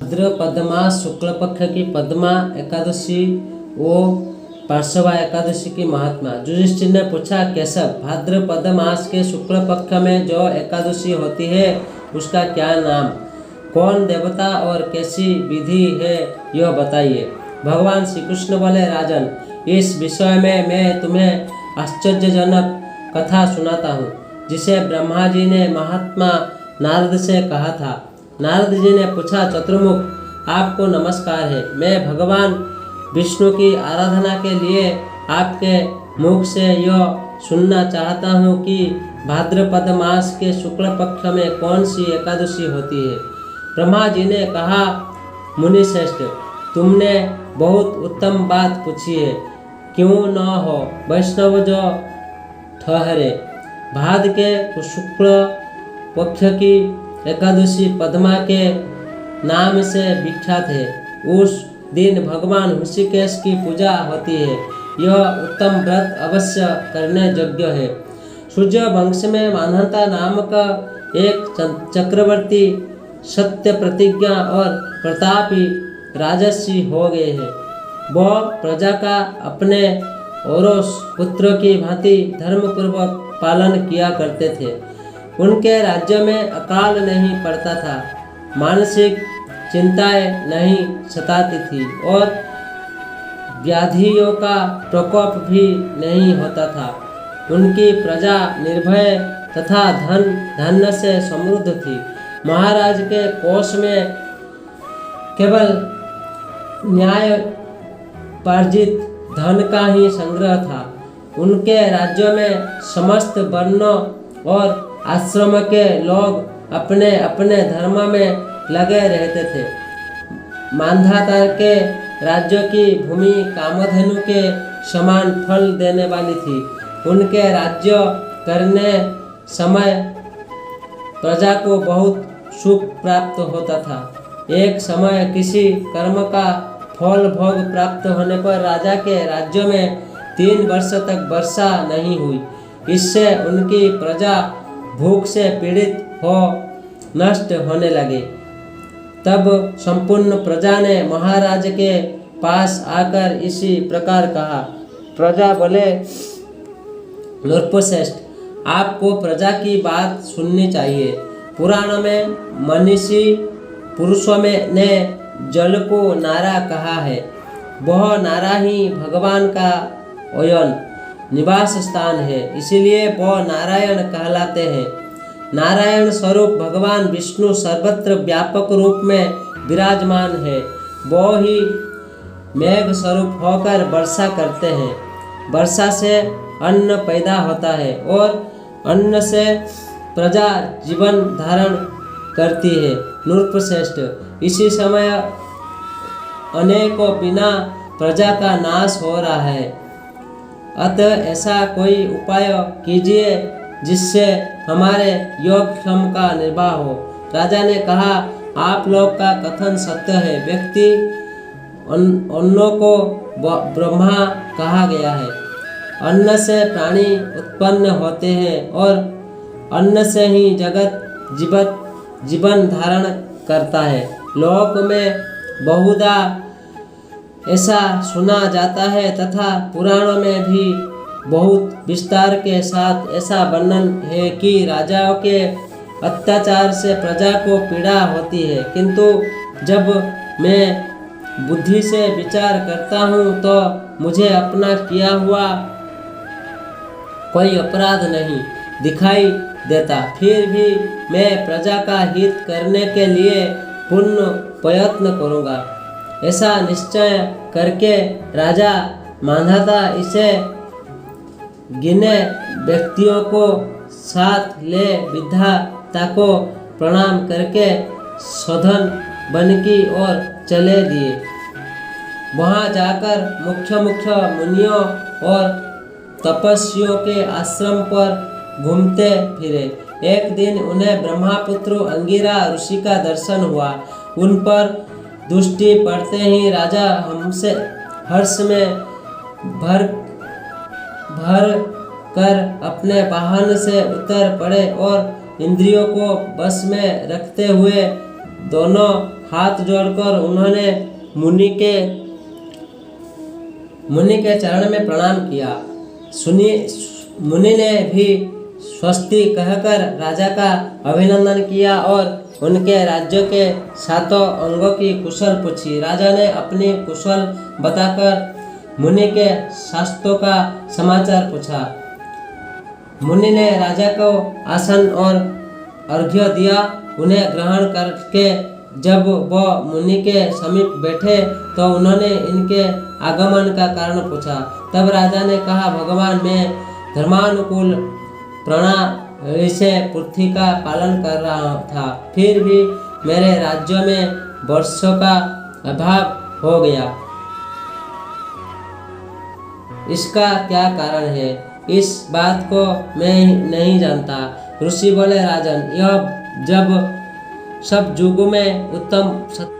भाद्रपद मास शुक्ल पक्ष की पद्मा एकादशी वो पार्श्वा एकादशी की महात्मा। युधिष्ठिर ने पूछा, केशव, भाद्रपद मास के शुक्ल पक्ष में जो एकादशी होती है उसका क्या नाम, कौन देवता और कैसी विधि है, यह बताइए। भगवान श्री कृष्ण बोले, राजन, इस विषय में मैं तुम्हें आश्चर्यजनक कथा सुनाता हूँ, जिसे ब्रह्मा जी ने महात्मा नारद से कहा था। नारद जी ने पूछा, चतुर्मुख, आपको नमस्कार है। मैं भगवान विष्णु की आराधना के लिए आपके मुख से यह सुनना चाहता हूँ कि भाद्रपद मास के शुक्ल पक्ष में कौन सी एकादशी होती है। ब्रह्मा जी ने कहा, मुनिश्रेष्ठ, तुमने बहुत उत्तम बात पूछी है। क्यों न हो वैष्णव जो ठहरे। भाद के शुक्ल पक्ष की एकादशी पद्मा के नाम से विख्यात है। उस दिन भगवान ऋषिकेश की पूजा होती है। यह उत्तम व्रत अवश्य करने योग्य है। सूर्य वंश में मान्धाता नामक एक चक्रवर्ती सत्य प्रतिज्ञा और प्रतापी राजर्षि हो गए हैं। वह प्रजा का अपने औरों पुत्रों की भांति धर्मपूर्वक पालन किया करते थे। उनके राज्य में अकाल नहीं पड़ता था, मानसिक चिंताएं नहीं सताती थी और व्याधियों का प्रकोप भी नहीं होता था। उनकी प्रजा निर्भय तथा धन धान्य से समृद्ध थी। महाराज के कोष में केवल न्यायोपार्जित धन का ही संग्रह था। उनके राज्य में समस्त वर्णों और आश्रम के लोग अपने अपने धर्म में लगे रहते थे। मांधाता के राज्य की भूमि कामधेनु के समान फल देने वाली थी। उनके राज्य करने समय प्रजा को बहुत सुख प्राप्त होता था। एक समय किसी कर्म का फल भोग प्राप्त होने पर राजा के राज्य में 3 वर्ष तक वर्षा नहीं हुई। इससे उनकी प्रजा भूख से पीड़ित हो नष्ट होने लगे। तब संपूर्ण प्रजा ने महाराज के पास आकर इसी प्रकार कहा। प्रजा बोले, नृपश्रेष्ठ, आपको प्रजा की बात सुननी चाहिए। पुराण में मनीषी पुरुषों में ने जल को नारा कहा है। वह नारा ही भगवान का अयन निवास स्थान है, इसीलिए वह नारायण कहलाते हैं। नारायण स्वरूप भगवान विष्णु सर्वत्र व्यापक रूप में विराजमान है। वो ही मेघ स्वरूप होकर वर्षा करते हैं। वर्षा से अन्न पैदा होता है और अन्न से प्रजा जीवन धारण करती है। नृपश्रेष्ठ, इसी समय अनेकों बिना प्रजा का नाश हो रहा है। अतः ऐसा कोई उपाय कीजिए जिससे हमारे योगक्षम का निर्वाह हो। राजा ने कहा, आप लोग का कथन सत्य है। व्यक्ति अन्नों को ब्रह्मा कहा गया है। अन्न से प्राणी उत्पन्न होते हैं और अन्न से ही जगत जीवन धारण करता है। लोक में बहुधा ऐसा सुना जाता है तथा पुराणों में भी बहुत विस्तार के साथ ऐसा वर्णन है कि राजाओं के अत्याचार से प्रजा को पीड़ा होती है। किंतु जब मैं बुद्धि से विचार करता हूँ तो मुझे अपना किया हुआ कोई अपराध नहीं दिखाई देता। फिर भी मैं प्रजा का हित करने के लिए पूर्ण प्रयत्न करूँगा। ऐसा निश्चय करके राजा मांधाता इसे गिने व्यक्तियों को साथ ले विधाता को प्रणाम करके सधन वन की ओर चले दिए। वहाँ जाकर मुख्य मुनियों और तपस्वियों के आश्रम पर घूमते फिरे। एक दिन उन्हें ब्रह्मपुत्र अंगिरा ऋषि का दर्शन हुआ। उन पर दृष्टि पड़ते ही राजा हमसे हर्ष में भर कर अपने वाहन से उतर पड़े और इंद्रियों को बस में रखते हुए दोनों हाथ जोड़कर उन्होंने मुनि के चरण में प्रणाम किया। मुनि ने भी स्वस्ति कहकर राजा का अभिनंदन किया और उनके राज्य के सातों अंगों की कुशल पूछी। राजा ने अपनी कुशल बताकर मुनि के शास्त्रों का समाचार पूछा। मुनि ने राजा को आसन और अर्घ्य दिया। उन्हें ग्रहण करके जब वह मुनि के समीप बैठे तो उन्होंने इनके आगमन का कारण पूछा। तब राजा ने कहा, भगवान, मैं धर्मानुकूल प्रणाली से पृथ्वी का पालन कर रहा था, फिर भी मेरे राज्य में वर्षों का अभाव हो गया। इसका क्या कारण है? इस बात को मैं नहीं जानता। ऋषि बोले, राजन, यह जब सब युगों में उत्तम